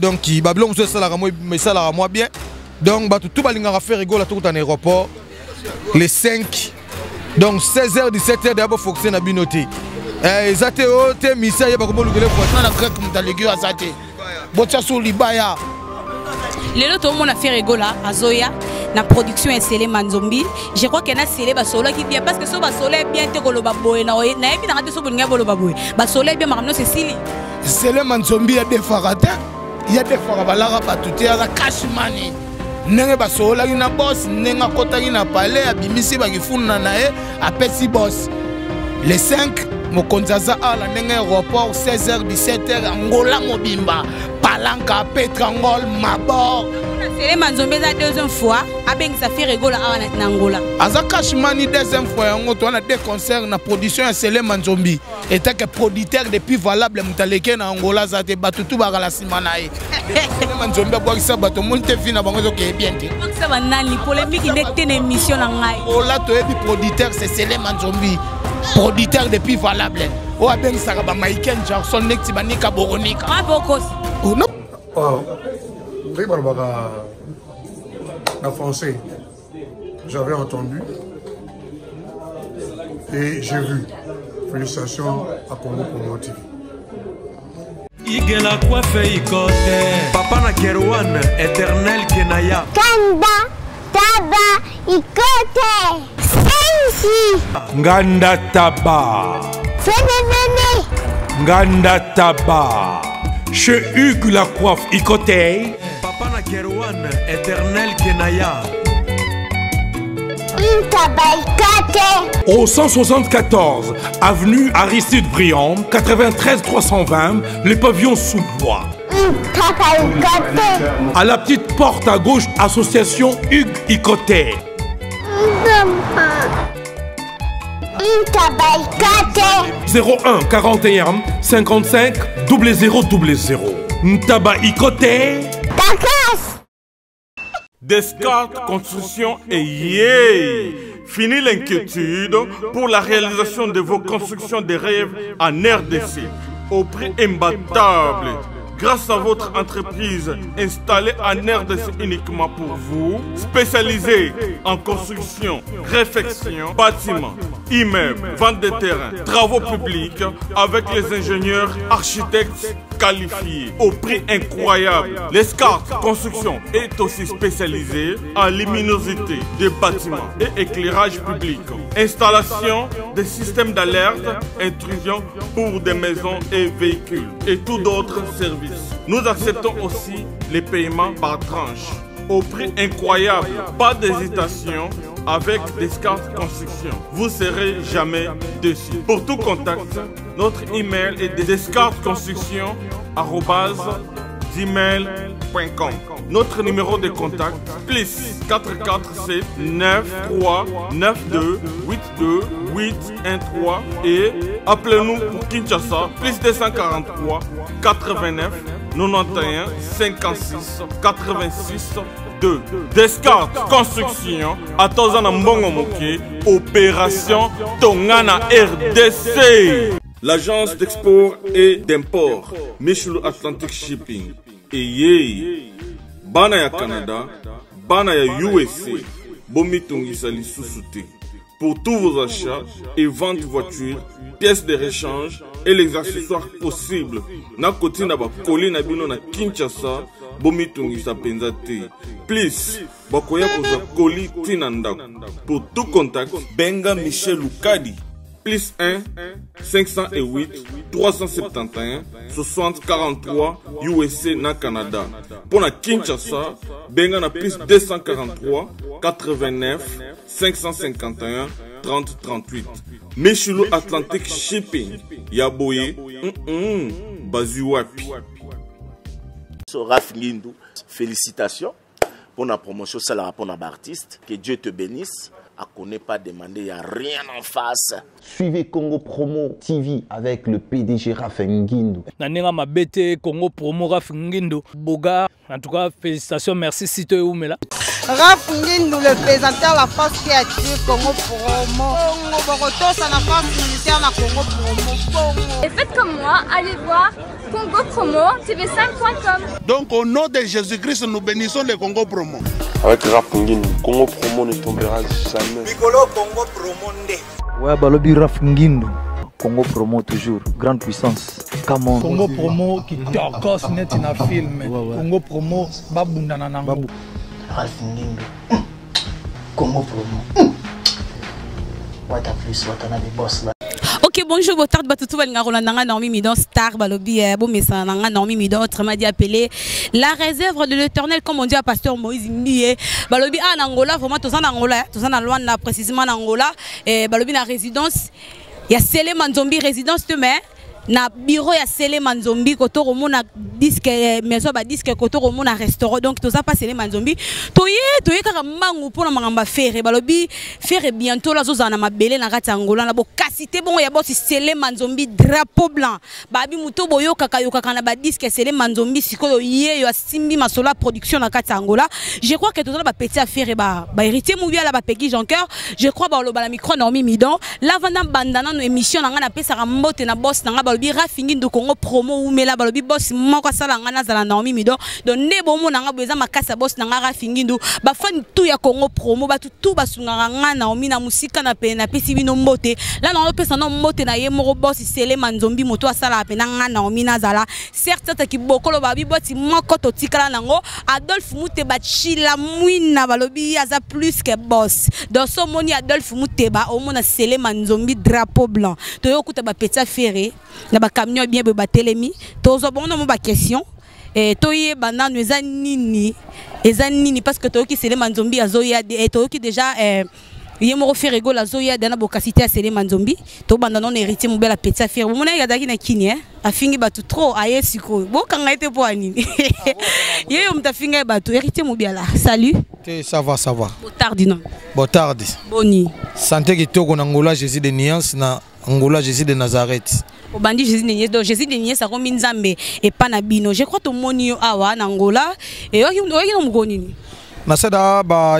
Donc Babylon ça la mais ça la moi bien. Donc tout balinga faire rigolo tout en aéroport les 5 donc 16h 17h d'abord fonctionner na binoté. Zate o te misa ya ba ko bolugele ko na grec mutalegi azate. Botcha sur libaya. Lelo to mona faire rigolo azoya na production SL Manzombi. Je crois que na SL ba solo qui bien parce que so ba solo bien te ko lo ba boy na ebi na ngate so bolinga bolo ba boy. Ba solo bien makamno Cécile. SL Manzombi ya defarata. Ya defara balara batute ya cash money. Nenge ba solo na boss, nenga kota na palais abimisi ba kifuna na e apesi boss. Les 5 Mokonzaza à la nenge aéroport 16h 17h Angola Mobimba Palanca Petrangol Mabor. C'est les Manzombe la deuxième fois avec ça fait rigolo à Angola. Aza Kashmani deuxième fois on a des concerts na production c'est les Manzombi et que producteur depuis valable mutaleke na Angola za te batutu ba la simanae. Les Manzombi ba ça bato monte fina bango zo ke bien te. Ça va nani polémique nekte na émission na ngai. Oh là to ebi producteur c'est les Manzombi. Producteur depuis valable. Oh ben ça va Michael Jackson nekti banika boronika. Ah bokos. Oh non. Wow. En français, j'avais entendu et j'ai vu. Félicitations à Congo Promo TV. Igela coiffe ikote. Papa na Kerouan, éternel Kenaya. Kanda, taba, ikote. Sensi. Nganda taba. Fene. Nganda taba. Chez Hugues la coiffe ikote. Papa na Kerouan, éternel Kenaya. Au 174 avenue Aristide Briand, 93 320, les pavillons sous bois. À la petite porte à gauche, association Hugues Ikoté. 01 41 55 0000. Ntaba Ikoté. Descartes Construction et yeah! Fini l'inquiétude pour la réalisation de vos constructions de rêves en RDC au prix imbattable. Grâce à votre entreprise installée en RDC uniquement pour vous, spécialisée en construction, réfection, bâtiments, immeubles, vente de terrains, travaux publics avec les ingénieurs architectes qualifiés au prix incroyable. Descartes Construction est aussi spécialisée en luminosité des bâtiments et éclairage public, installation des systèmes d'alerte, intrusion pour des maisons et véhicules et tous d'autres services. Nous acceptons aussi les paiements par tranche au prix incroyable. Pas d'hésitation avec Descartes Construction. Vous serez jamais déçus. Pour tout contact, notre email est descartesconstruction@gmail.com. Notre numéro de contact plus 447 93 92 82 813 et appelez-nous pour Kinshasa plus 243 89 91 56 86 2. Descartes Construction à Tozana Mbongo Moké, opération Tongana RDC. L'agence d'export et d'import Michel Atlantic Shipping et yé bana ya Canada, bana ya USA, bomitungisa lisusu. Pour tous vos achats et ventes de voitures, pièces de rechange et les accessoires possibles. Na koti na ba koli na bino na Kinshasa, bomitungisa penza te. Please, bakoya koza koli tinanda. Pour tout contact, benga Michel Lukadi. Plus 1 508 371 60 43 USA na Canada. Pour la Kinshasa, benga na plus 243 89 551 30 38. Michelo Atlantic Shipping. Yaboye, Bazuapi. Raph Ngindou, félicitations pour la promotion, c'est la rapport d'artiste. Que Dieu te bénisse. À qu'on n'ait pas demandé, il n'y a rien en face. Suivez Congo Promo TV avec le PDG Raph Ngindou. Nanenga mabete Congo Promo Raph Ngindou. Boga, en tout cas, félicitations, merci si tu es où, mais là. Raph Ngindou, le présentateur de la force créative Congo Promo. Congo Boroto, c'est la force militaire de la Congo Promo. Et faites comme moi, allez voir Congo Promo, tv5.com. Donc au nom de Jésus-Christ, nous bénissons les Congo Promo. Avec Raf Ngindou, Congo Promo ne tombera jamais. Piccolo Congo Promo ndé. Ouais, balobi Raf Ngindou. Congo Promo toujours, grande puissance. Come on. Congo Promo qui torcos net in a film. Congo Promo babundana nango. Raf Ngindou. Congo Promo. What a plus, what a the boss là. Ok, bonjour, bonjour, Batutu Valnga Normi Midon, Star, Balobi, Bomessa, Normi Midon, autrement dit appelé la réserve de l'Éternel, comme on dit à Pasteur Moïse Ndié. Balobi en Angola, vraiment, tout ça en Angola, tout ça en Luanda, précisément en Angola, et Balobi na résidence, il y a Sele Manzombi, résidence demain. Na bureau ya Sele Manzombi koto romona disque maison ba disque koto romona restaurant donc tout ça pas Sele Manzombi toye kaka mangu pona mangamba faire balobi faire bientôt la zozana mabele na kati Angola na bo kasité bon ya bosi Sele Manzombi drapeau blanc babi muto boyo kaka yo kaka na ba disque Sele Manzombi sikoyo ye yo simbi masola production na kati Angola je crois que tout ça ba petit affaire ba héritier moubia la ba Peggy Jonker je crois ba lo ba la micro Normi Midon la vanda bandana no émission na ngana pesa mbote na boss na ngaba Raf Ngindou Congo Promo ou mela balobi boss moko sala ngana zala Normi Midon donc ne bomo nanga beza makasa boss nanga Raf Ngindou ba fan tout ya Congo Promo ba tout basunga ngana Naomi na musika na pe na pesi bino mbote la na pesa no mbote na ye moko boss Sele Manzombi moto asala pe na ngana Naomi na zala certes ta ki bokolo ba bi boss moko to tikala nango Adolphe Muteba chila mwina balobi aza plus que boss dans ce moni Adolphe Muteba au mona Sele Manzombi drapeau blanc to yokuta ba petit ferré na ba camion bien be batelemi tozo bon no ba question et toye bana nous nini parce que toki Sele Manzombi azoya et toki déjà yemo faire rigolo la zoya dana bokasité à Sele Manzombi to banda non héritier mo bela petit affaire mona ya daki na kini afingi batu trop aye siko bo kanga ete po anini ye mta finga batu héritier mo biala salut ça va botardi non botardi boni santé kitoko na Angola Jésus de Niance na Angola Jésus de Nazareth. Au bandit Jésus de Niance, donc Jésus de Niance a commis Nzambe et pas Nabino. Je crois que moni awa en Angola et on me connaît. Na sada ba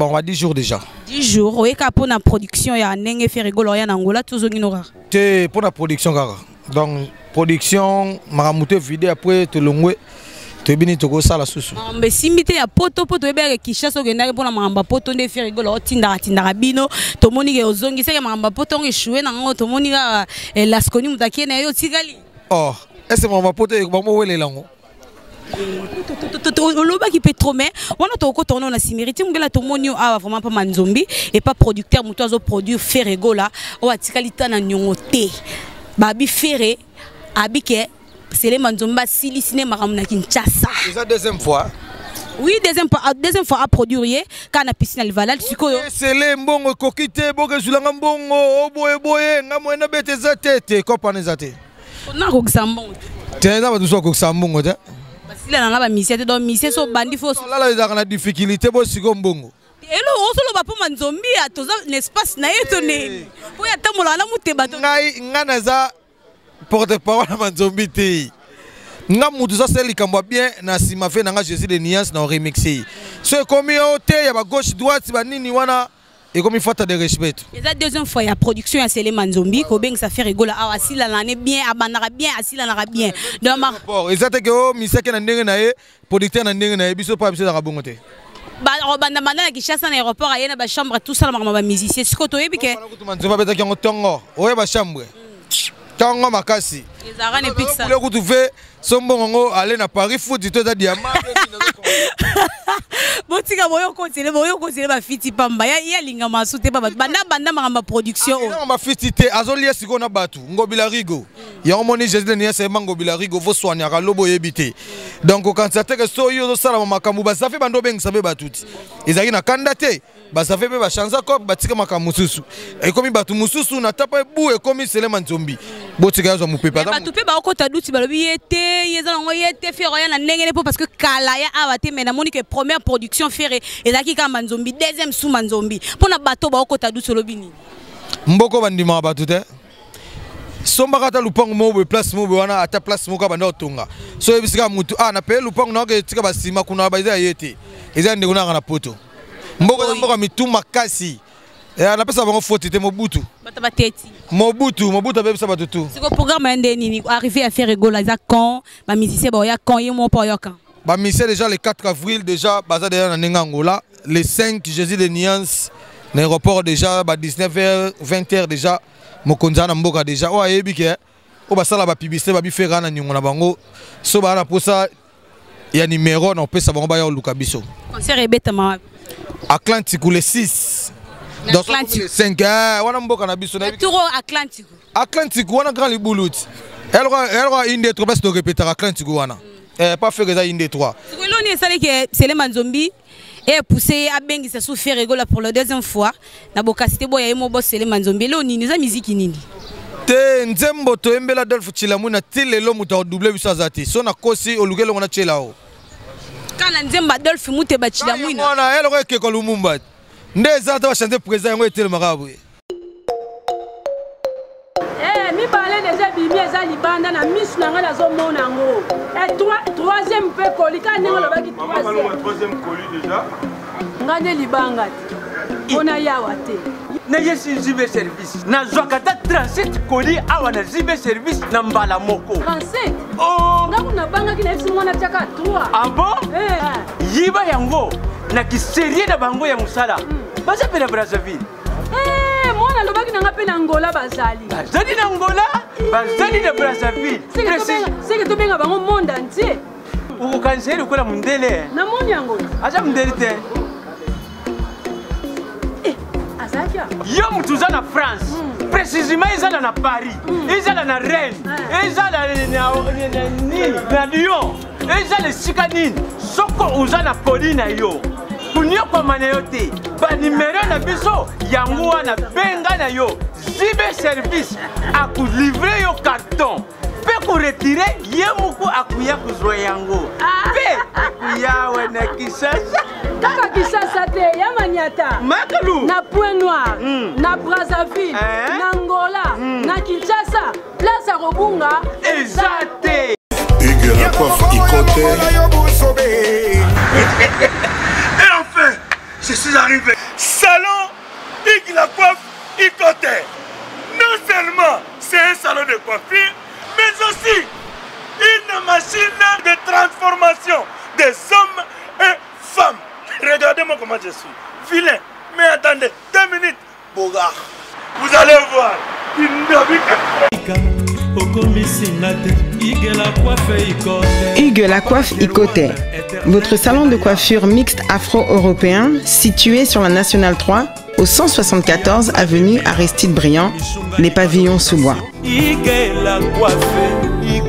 on va 10 jours déjà. 10 jours, oui ka pour la production ya nenge fait rigolo en Angola toujours inora. Te pour la production kaka. Donc production maramute vidéo après te longwe. Tebini toko sala susu. Mais simité ya poto ebe Kinshasa ogenda pona mamba poto nde fait rigolo otinda bino to moni ke ozongi seke mamba poto ngeshuwe na ngo to moni ka laskoni mutakie na yo tigali. Oh, est-ce mamba poto e ba mo welela ngo. Loba qui peut trop mais on a to ko tourner na simérité ngela to moni a vraiment pas Manzombi et pas producteur muto azo produire fait rigola o atikali tana nyongote. Babi ferré abike Sele Manzomba sili cinéma na Kinshasa. C'est la deuxième fois. Oui, deuxième fois à produire quand na piscine Alvalal sikoyo. Sele mbongo kokite boke zulanga mbongo oboye ngamo na bete za tete kopane za te. Na ko ksambongo. Tena ba tuso ko ksambongo te. Basila na ba mission te donc mission so bandi fo. Lala za na difficulté bo siko mbongo. Elo osolo ba po Manzombi a toza l'espace na etone. Po ya tamola na muteba to. Ngana za porte-parole Manzombi te. Nga mutu ça c'est likambo bien na sima fait na Jésus de Niance na remixé. Ce comme ote ya ba gauche droite ba nini wana et comme il faut de respect. Et la deuxième fois ya production ya Sele Manzombi ko beng ça fait rigola asila l'année bien abanara bien asila na bien. Donc rapport exact que o miseke na ndenge na e producteur na ndenge na e biso pa biso da bongo te. Ba banda na Kinshasa na aéroport ayena ba chambre tout ça ma musicien siko to yebike. Manzomba beta ki ngotongo. Oye ba chambre. Tango makasi. Les arènes pizza. Vous voulez trouver son bon aller na Paris foot tu as diamant. Botika boyo continuer ba fiti pamba ya linga masute baba banda ma production. Ma fiti te azolia siko na batu ngobila rigo. Ya omoni Jésus de Niance e ngobila rigo vo soigner ka lobo yebite. Donc quand ça te que so yo sala makambu ba safi bando beng sabe batuti. Ezaki na kandate. Ba safi be ba chanza ko batika makamususu. E komi batu mususu na tapa bu e komi Sele Manzombi. Botika zo mupepa. Batu pe ba okota duti balobi yete yeza ngo yete fero ya na ndenge parce que kala ya awate mais na moni que première production ferré ezaki ka Manzombi deuxième sous Manzombi pona bato ba okota duti lobini. Mboko bandima batu te. Somba kata lupango mo be place mo be wana ata place mo ka banda otonga. So ebisika mutu na pe lupango na ke tika basima kuna ba yete. Eza ndeko na poto. Mboko mituma kasi. On appelle ça faute, Mobutu. Mobutu appelle ça tout. C'est le programme arrivé à faire rigolo, ils ont les musiciens, ils ont bah, déjà le 4 avril, déjà, déjà dans Angola. Le 5, Jésus de Niance, l'aéroport déjà, 19h, 20h déjà, Mokonza Namboka déjà. Oh, et bien, on va faire la publicité, on va faire un bango. So, bah, pour ça, il y a un numéro, on peut savoir, on va y aller au Lukabiso. Concert est bête, Atlantique, le 6. Dans le 5, on a Mboka Nabiso. Atlantique. Atlantique, on a grand les boulots. Elle aura une des trois places de répéter Atlantique. Pas faire ça une des trois. C'est les Manzombi. Et poussé à Bengi, ça souffre rigolo pour la deuxième fois. Na bokasité boya mo boss c'est les Manzombi. Là ni za musique nini. Te nzembo to embela Adolphe Chilamuna tele lo muta double bisazati. So na kosi olugelo ngona chelao. Kana nzemba Adolphe mute ba Chilamuna. Ona elle ko ke ko Lumumba. Ndeza ta chanter président ngo etele marabu. Mi parler déjà bimi eza libanda na misu na nga nazo mona ngo. Et troisième pe koli ka ningo lo baki troisième colis déjà. Ngane libanga. Ona yawa te. Na yesi zibe service. Na zwakata 37 colis awa na zibe service na mbala moko. 37. Oh, ngaku na banga kina esi mwana chaka 3. Ah bon? Yiba yango na kiserie na bango ya musala. Basa pe na Brazzaville. Mwana lobaki nanga pe na Angola bazali. Bazali na Angola, bazali na Brazzaville. C'est que to benga bango monde entier. Uko kanseri ukola mundele. Na moni yango. Acha mundele te. Azakia. Yo mutuza na France. Précisément izala na Paris. Izala na Rennes. Izala na Lyon. Izala sikanini. Soko uza na Colline yo. Kunyo kwa maneyote. Ba numéro na biso yango wana benga na yo. Zibe service aku livrer yo carton. Pe ko retirer yemuku akuya kuzwa yango. Pe akuya wana Kisasa. Kaka Kisasa te ya Maniata. Makalu. Na Point Noir, na Brazzaville, na Angola, na Kinshasa, place à Robunga ezate. Hugues la coiffe Ikote. Et enfin, je suis arrivé. Salon Hugues la coiffe Ikote. Non seulement c'est un salon de coiffure, mais aussi une machine de transformation des hommes et femmes. Regardez-moi comment je suis. Vilain. Mais attendez, 2 minutes. Bogart. Vous allez voir. Hugues la coiffe Ikote. Votre salon de coiffure mixte afro-européen situé sur la Nationale 3 au 174 avenue Aristide Briand, les pavillons sous bois.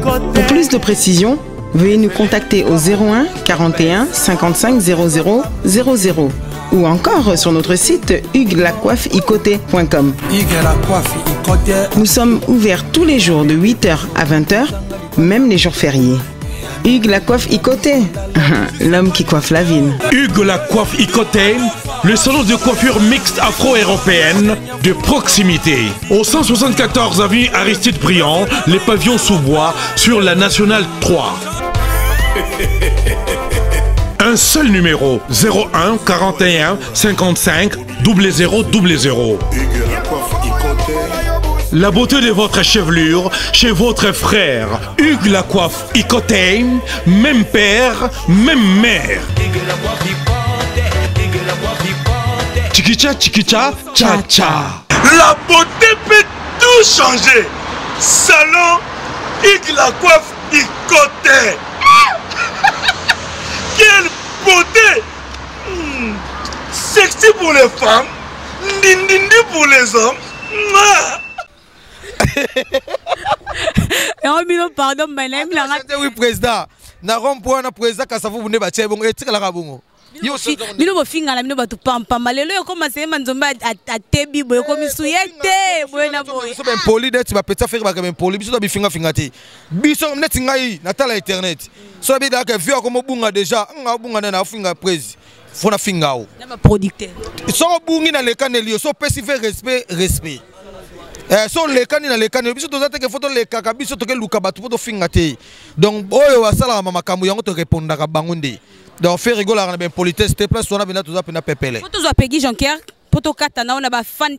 Pour plus de précisions, veuillez nous contacter au 01 41 55 00 00 ou encore sur notre site hugueslacoiffeikote.com. Nous sommes ouverts tous les jours de 8h à 20h, même les jours fériés. Hugues la coiffe Ikote, l'homme qui coiffe la ville. Hugues la coiffe Ikote, le salon de coiffure mixte afro-européenne de proximité. Au 174 avenue Aristide Briand, les pavillons sous bois sur la Nationale 3. Un seul numéro, 01 41 55 00 00. La beauté de votre chevelure chez votre frère. Hugues la coiffe Ikote, même père, même mère. Chikicha, chikicha, cha cha. La beauté peut tout changer. Salon Hugues la coiffe Ikote. Quelle beauté! Sexy pour les femmes, dindindi pour les hommes. Pardon, my name is oui, président. Na rompo na président kasafu bune ba chebongo etikala kabongo. Mino bofinga la mino batu pampa malelo yo koma sema nzomba atebi boyo komi suyete boyo na boyo. So ben poli net ba peta faire ba ben poli biso ba bifinga fingati. Biso net ngai na tala internet. So bi da ka vieux comme bunga déjà, nga bunga na finga prezi. Fona finga o. Na ba producteur. So bungi na le kaneli so pesive respect. So le kanina le kaneli biso to zate ke photo le kaka biso to ke luka batu poto fingati. Donc oyo wasala mama kamu yango to répondaka bangunde. Donc faire rigoler avec politesse, te place on a bien tous appelé pepele. Photos à Peggy Jean-Pierre poto kata na ba fan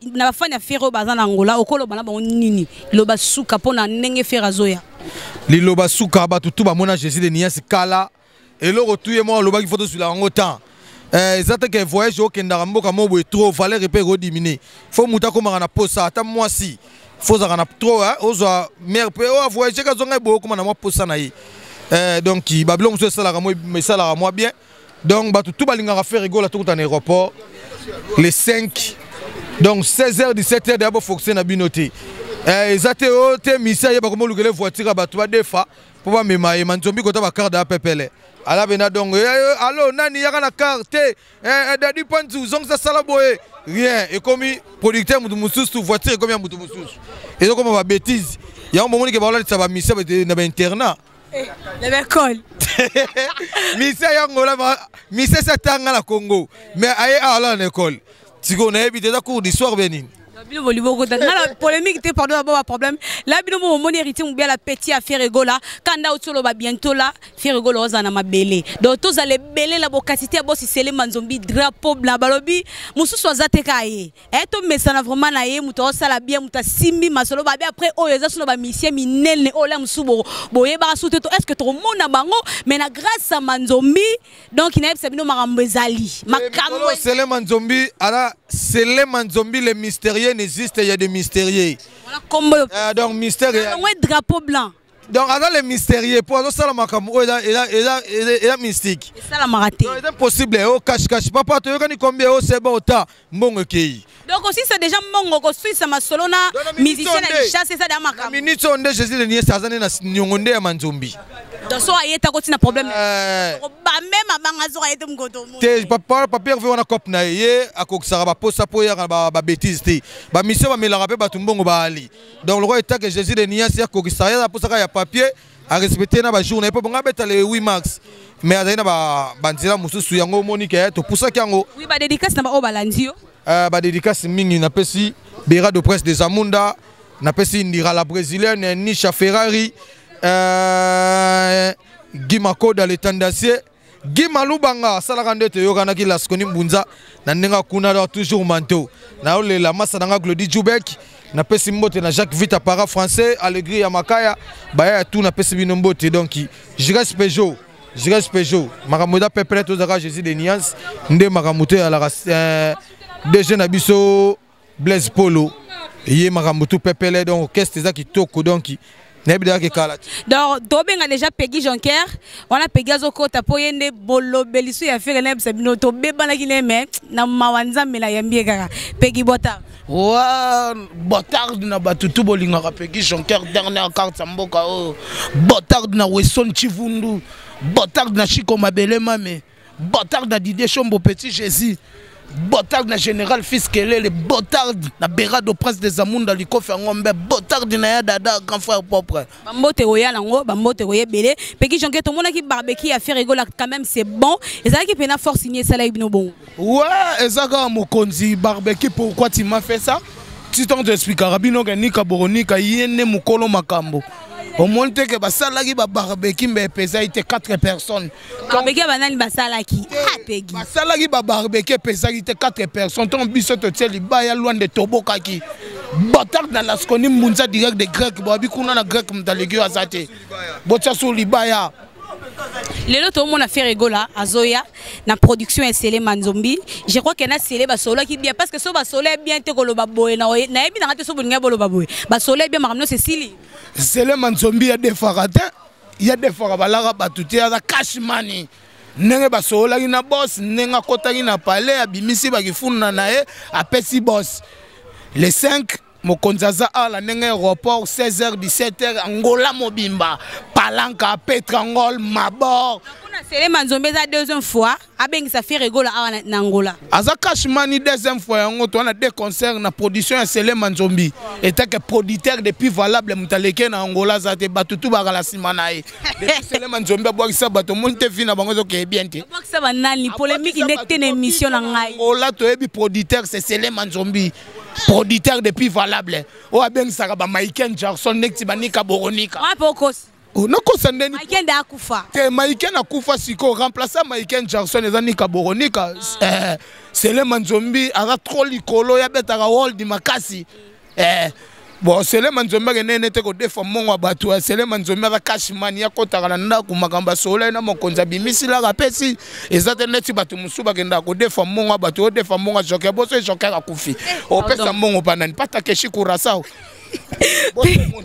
ya fero bazana Angola okolo bana ba nini loba suka pona ndenge fera zoya liloba suka ba tutu ba mona Jésus de Nias kala eloko tuye mo loba ki photo sur la ngotan ezata ke voyage au kendara mboka mo boy trop valeur pe rediminer faut muta ko na posa ata moi si faut za na trop ozo mer pe o voyage ka zonga bo ko na mo posa na yi donc Babylon se sala ka mo mais sala moi bien donc ba tout balinga faire rigolo tout en aéroport les 5 donc 16h 17h d'abord fonctionner na binoté ezate o te misa ya ba ko mo lugele voiture ba to defa pour ba mema e manzombi ko ta ba carte da pepele ala bena donc allo nani yaka na carte dadi panzu zong sa sala boye rien et comme producteur mutu mususu voiture comme mutu mususu et donc comme ba bêtise ya on moni ke ba la ça ba misa na ba internat l'école misa ya ngola misa sa tanga la Congo mais aye ala na école tiko na ebité da cours d'histoire benine bino bolibo ko dans la polémique te pardon d'abord problème là bino mo moni héritier mu bien la petit affaire egola kanda otolo ba bientôt là faire egola ozana mabele donc tous allez belé la bokatité bosi sele manzombi drapeau bla balobi mususu azate kaye to mesana vraiment na ye muto osala bien muta simbi masolo ba bien après oyo za solo ba mission minene ola musubo boye ba souté to est-ce que to mona bango mais na grâce à manzombi donc il n'a pas bino makambo ezali makambo sele manzombi ala sele manzombi le mystérieux n'existe, il y a des mystérieux. Donc mystère. Drapeau blanc. Donc avant les mystérieux, pour ça la makambo, il est mystique. Ça la maraté. C'est impossible. Oh cache papa, tu veux combien oh c'est bon ta mon kei. Donc aussi c'est déjà mongo ko Suisse ma solona musicien na chasse ça da makambo. Minute on de Jésus le nié ça na nyongonde ya manzombi. Donc so ayeta ko tina problème. Ba même abanga zo ayete mgoto. Te papa papier veut na cop na ye akokisaka ba posa po ya ba bêtise te. Ba mission ba melaka pe ba tumbongo ba ali. Donc le roi est que Jésus le nié ya kokisaka ya posa ya papier à respecter na ba journée po nga beta le 8 mars. Mais azina ba banzira mususu yango monique to pousa kyango. Oui ba dédicace na ba obalandio. Ba dédicace mingi na pesi Bera de presse des Amunda na pesi Ndira la brésilienne Nisha Ferrari Guy Makoda le tendancier Guy Malubanga salaka ndete yokana ki laskoni mbunza na ndenga kuna toujours manteau na ole la massa nanga Glody Djoubek na pesi mbote na Jacques Vita para français Allegri ya Makaya baya tout na pesi bino mbote donc Jires Peugeot makamoda pepele to zaka Jésus de Nias nde makamote ala déjà na biso Blaise Polo yé makamoto pepele donc qu'est-ce que ça qui toko donc donc Dobenga déjà Peggy Jonker on a Peggy Azokota po yende bolo belisu ya faire na sabino to bebana kineme na mawanza mela yambie kaka Peggy Botard wa Botard na batutu bolinga ka Peggy Jonker dernière carte mboka o Botard na Wesson Chivundu Botard na Chiko Mabele Mame Botard na Didier Chombo Petit Jésus Botard na Général Fiskele, le Botard na Bera de presse des Amunda Likofe Ngombe, Botard na ya dada grand frère propre. Bambote roya nango, bambote roya belé. Peki Jonke tout le monde qui barbecue a fait rigoler quand même c'est bon. Et ça qui peut na force signer ça là ibino bon. Ouais, et ça quand mokonzi barbecue pourquoi tu m'as fait ça? Tu t'en t'expliques Rabino Ganika Boronika yene mukolo makambo. Au moins que basalaki ba barbecue mais pesa était 4 personnes. Barbecue banani basalaki. Ah Peggy. Basalaki ba barbecue pesa était 4 personnes. Ton biso to tseli ba ya loin de Tobokaki. Botard dans la skoni munza direct de grec ba bi kuna na grec mtalegi azate. Botsa sur libaya. Lelo to mona fait rigola azoya na production SL Manzombi. Je crois que na SL ba solo qui bien parce que so ba solo bien te ko lo ba boy na yebi na ngate so bolinga bolo ba boy. Ba solo bien makamno c'est Sili. SL Manzombi ya des faratin, il y a des farabalara batuti ya cash money. Nenge ba solo na boss, nenga kota na palais abimisi ba kifuna na e apesi boss. Les 5 Mokonzaza à la nenge aéroport 16h 17h Angola Mobimba Palanca Petrangol Mabor. C'est Manzombi la deuxième fois abeng ça fait rigola à Angola. Aza Kashmani deuxième fois on a deux concerts na production SL Manzombi était que producteur depuis valable mutaleke na Angola za te batutu ba la simanae. Depuis SL Manzombi bois ça bato monte fina bango zo ke bien te. Bois ça banani polémique nekte na émission na ngai. Angola to ebi producteur c'est SL Manzombi. Producteur depuis valable. O abeng ça ba Michael Jackson nekti banika boronika. Ah pokos. nakosa ndeni Maiken da akufa te Maiken akufa siko remplacer Maiken Jackson ezani kaboronika Sele Manzombi aza trop likolo ya betaka world makasi bon Sele Manzombi nene te ko defa mongo batu Sele Manzombi aza cashman ya kotaka na ndako makamba sola na mokonza bimisi la rapesi ezate neti batu musuba kenda ko defa mongo batu o defa mongo joker boso joker akufi o pesa mongo panani pata keshi kurasao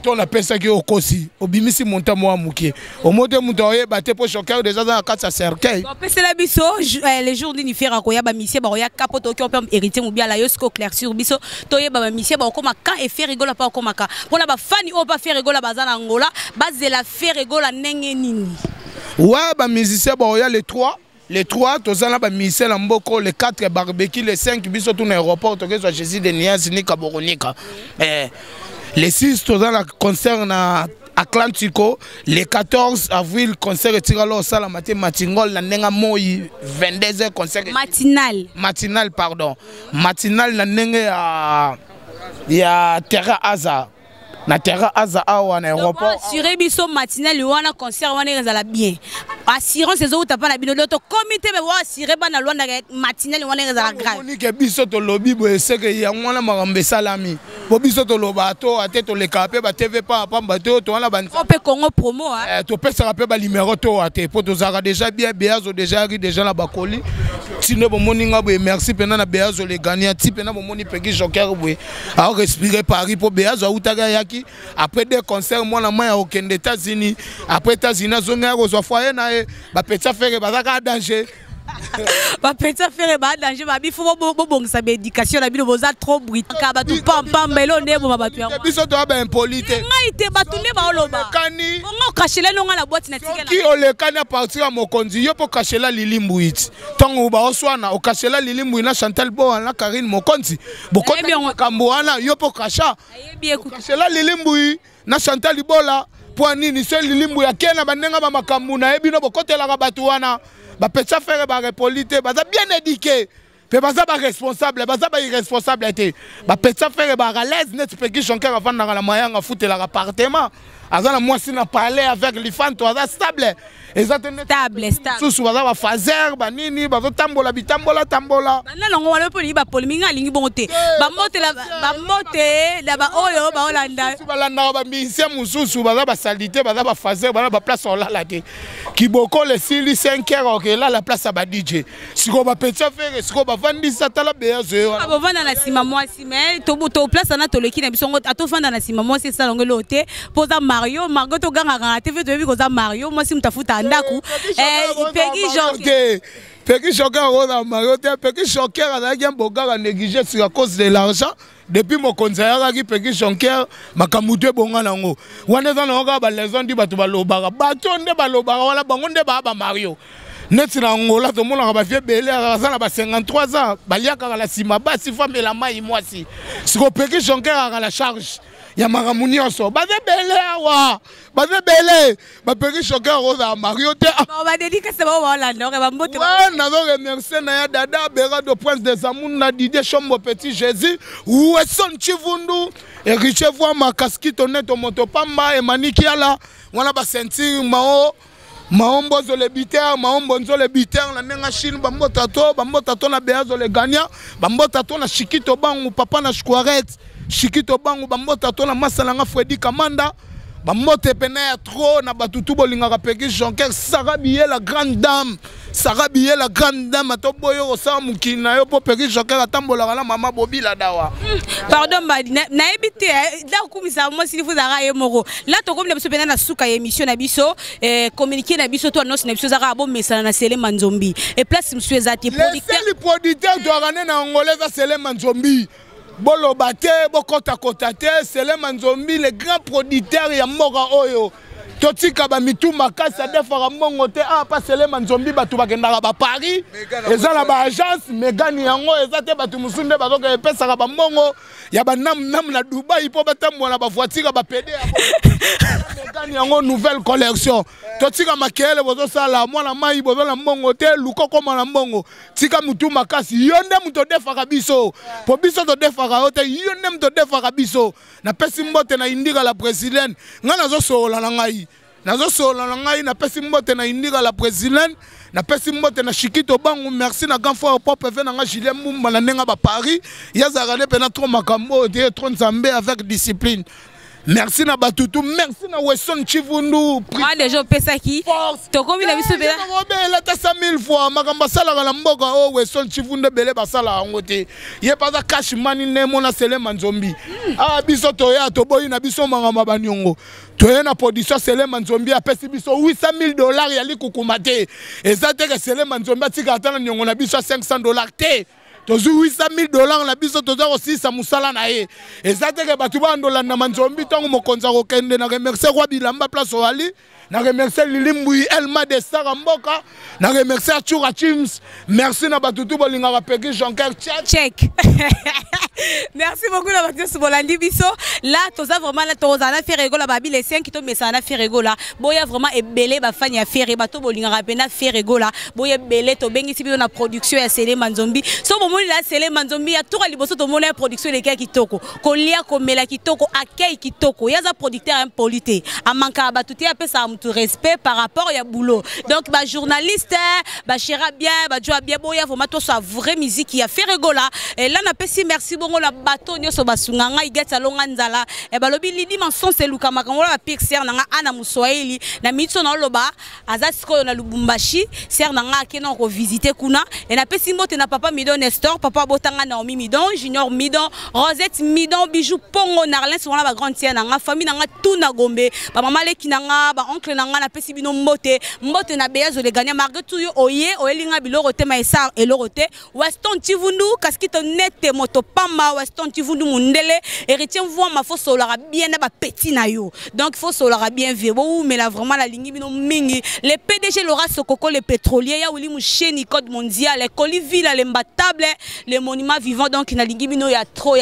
on a pensé que au kosi au bimisi monta moi muke au mode mutoye baté pour choquer déjà dans quatre cercueil on peut la biso les jours d'unifère ko ya ba misie ba ya capoto qui on peut hériter ou bien la yosko clair sur biso toye ba misie ba ko maka et faire rigola pas ko maka pour la ba fani o pas faire rigola bazana angola base la faire rigola nenge nini ouais ba musicien ba ya les trois tozala ba misel en mboko les 4 barbecue les 5 biso tout aéroport to que soit Jésus de Nias ni Kaboronika les 6 tozala concert na Atlantico les 14 avril concert tiralo sala matin matingol na nenga moi 22h concert matinal pardon matinal na nenga ya Terra Aza na Terra Aza awa na aéroport assurer biso matinal wana concert wana ezala bien assurance ezo utapa na bino to comité be wa assurer bana lwanda matinal wana ezala grave ni ke biso to lobby bo eseke ya wana marambe salami bo biso to loba to ate to le kapé ba TV pa pamba to wana ban pe Congo promo to pesa pe ba numéro to ate po to zara déjà bien Beazo déjà ri déjà la bakoli tine bo moninga bo merci pena na Beazo le gagnant type na bo moni peki joker bo a respirer Paris po Beazo utaga yaki après des concerts moi na moi au Kenya États-Unis après États-Unis zonga ko foyer na ba petit faire ba ka danger ba petit faire ba danger ba bifo bo bongisa ba éducation na bino boza trop bruit ka ba tout pam belo ndebo ba batu yango biso to ba impolite ngai te ba tunde ba oloba kani ngo kashela nonga la boîte na tikela ki ole kana partir à mokonzi yo po kashela lilimbu it tongo ba oswana o kashela lilimbu na Chantal Bo na Karine Mokonzi boko kambo wana yo po kasha kashela lilimbu na Chantal Bola po nini seul lilimbu ya kena bandenga ba makambu na ebino bokotela ka batu wana ba petsa faire ba repolite ba bien éduqué pe ba ba responsable ba irresponsable été ba petsa faire ba à l'aise net pe ki jonker avant na la mayanga foutela appartement azana moi si na parler avec l'Ifanto aza stable stable sous ba fazer ba nini ba tambola bitambola tambola na longo wala po li ba polminga lingi bonte ba mote la ba oyo ba olanda ba landa ba misia mususu ba salité ba fazer ba place on la te kiboko le sili 5h OK là la place ba DJ siko ba petsa faire siko ba vandi satala Beazo ba vanda na sima moi si mais to place na to leki na bisongo ato vanda na sima moi c'est ça longo lote poza Mario Margot to ganga TV to bi koza Mario moi si mtafuta ndaku Peki Joker roda Mario te Peki Joker azaki mboga négligé sur à cause de l'argent depuis mon conseiller qui Peki Joker makamute bonga nango wana za nango ba les di batu balobaka batonde balobaka wala bango nde ba Mario neti na ngola to mona ba vie belé azana ba 53 ans baliaka la sima basi femme la mai mwasi siko Peki Joker a la charge ya makamuni oso baze belé awa baze belé ba Peki Joker roda Mario te ba dédicace ba wala ndore ba mbote na zo remercier na ya dada bera de prince des amours na Didier Chombo petit Jésus ou son chivundu et richevoi ma casquette honnête moto pamba et maniki ala wana ba sentir mao maombozo le biter maombonzo le biter na nenga chine bambota to na Beazo le gagnant bambota to na Chikito bangu papa na Squarette Chikito bangu bambota to na masalanga Freddy Kamanda bambote pena ya trop na batutu bolinga Peki Joker Sarabiye la grande dame ato boyo osa mukina yo po Peki Joker atambola na mama Bobila dawa pardon ba na ebité da kumisa mo si vous ara yemoro là to comme biso pena na suka émission na biso communiquer na biso to annonce na biso zaka bo mesana na Sele Manzombi et place monsieur Zati producteur doit ramener na angolaise Sele Manzombi Bolo bate, bokota kotate, Sele Manzombi, le grand producteur ya mboka oyo. Totika ba mitu makasa defara mbongo te pas Sele Manzombi batu bakendaka ba Paris. Eza na ba agence megani yango eza te batu musunde bazoka epesa ba mbongo ya ba nam na Dubai po batambola ba voiture ba PD megani yango nouvelle collection. Totika makele bozo sala mwana mai bozo na mbongo te lukoko mwana mbongo tika mutu makasi yonde muto defaka biso po biso to defaka ote yonde muto defaka biso na pesi mbote na indika la president ngana zo sola na ngai nazo solo na ngai na pesi mbote na indika la présidente na pesi mbote na Chikito bangu merci na grand frère pop ve na nga Julien Mumba na nenga ba Paris yazaka ne pena trop makambo de trop nzambe avec discipline. Merci na batutu, merci na Wesson Chivundu. Moi déjà pesa qui tokomi na biso bela la tasa 1000 fois makamba sala la mboka o Wesson Chivundu bele basala ngote. Ye pas cash money ne mona sele manzombi. Ah biso toya to boyi na biso mangama banyongo. Toya na production sele manzombi a pesi biso $800 yali kukumate. Ezate ke sele manzombi tika atana nyongo na biso $500 te. Tozu $800 la biso toza aussi sa musala na ye. Ezate batu bandola na manzombi tangu mokonza ko kende na remercier Roi Bilamba place Wali, na remercier Lilimbu Elma de Saramboka, na remercier Chura Chims. Merci na batutu bolinga ba peki Jean-Claude check. Merci beaucoup la batu sur Bolandi biso. Là toza vraiment là toza na faire rigolo ba bi les 5 to mesa na faire rigolo. Boya vraiment ebelé ba fanya faire bato bolinga rapena faire rigolo. Boya belé to bengi sibi na production ya Sele Manzombi. So la Sele Manzombi ya tour liboso to mona production les gars kitoko kolia komela kitoko akei kitoko yaza producteur impolité amanka batuti apesa mutu respect par rapport ya boulot donc ba journaliste ba chera bien ba joa bien boya vraiment to sa vraie musique ya fait rigola et là na pesi merci bongo la bato nyoso basunganga igeta longa nzala e balobi lidi manson c'est luka makangola ba pixer nanga ana muswahili na mitso na loba azasiko na Lubumbashi ser nanga akena ko visiter kuna et na pesi mbote na papa Midon Papa Botanga Naomi Midon, Junior Midon, Rosette Midon, Bijou Pongo Narlin, sont là ba grande tienne nanga famille nanga tout na Gombe, ba mama le kinanga, ba oncle nanga na pesi bino mbote na beyazo le gagner malgré tout yo oye oyelinga bilorote maesa elorote Weston Chivundu kaskito nete moto pamba Weston Chivundu mundele héritier voix ma faut solara bien na ba petit na yo. Donc faut solara bien vebo mais là vraiment la lingi bino mingi le PDG Laura Sokoko le pétrolier ya wili musheni code mondial les coliville les imbattables les monuments vivants donc na lingibino ya trop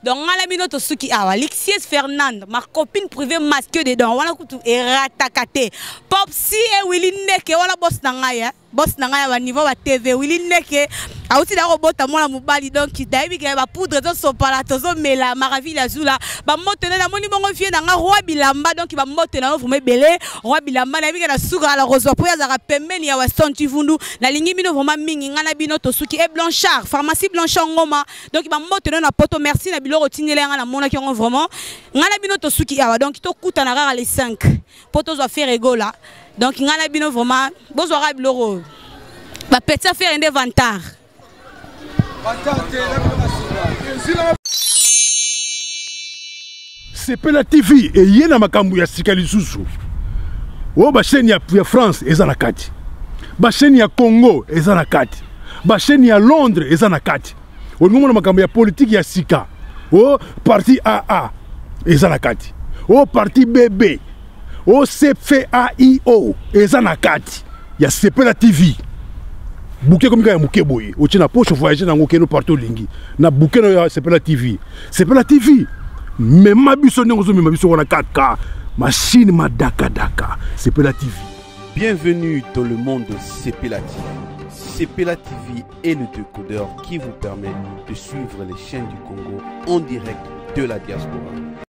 donc ngala bino to suki awa Lixies Fernand ma copine privée masquée dedans wala kutu eratakate pop si e Willy Neke wala boss na ngaya boss na ngaya wa niveau wa TV Willy Neke auti da robota mona mobali donc daibi ke ba poudre to sopala to zo mela maraville azula ba motene na moni bongo vie na nga Roi Bilamba donc ba motene na vous me belé Roi Bilamba na bika na suka la rozo po ya zaka pembeni ya Weston Chivundu na lingibino vraiment mingi ngana bino to suki e Blanchard pharmacie Blanchard ngoma donc ba motene na poto merci na biloko tinela nga na mona ki vraiment ngana bino to suki awa donc to kuta na rara les 5 poto zo faire rigola donc ngana bino vraiment bozo ra biloko ba petit faire un inventaire. Sepela TV et yena makambu ya sikali susu. O ba chaîne ya France eza na kati. Ba chaîne ya Congo eza na kati. Ba chaîne ya Londres eza na kati. O ngomona makambu ya politique ya sika. O parti AA eza na kati. O parti BB. O CFAIO eza na kati. Ya Sepela TV. Bouquet comme ya muke boye. O tina poche voyager na ngokeno partout lingi. Na bouquet no ya Sepela TV. Sepela TV. Mais ma biso n'engozo mais ma biso on a 4K. Machine ma daka. Sepela TV. Bienvenue dans le monde de Sepela TV. Sepela TV est le décodeur qui vous permet de suivre les chaînes du Congo en direct de la diaspora.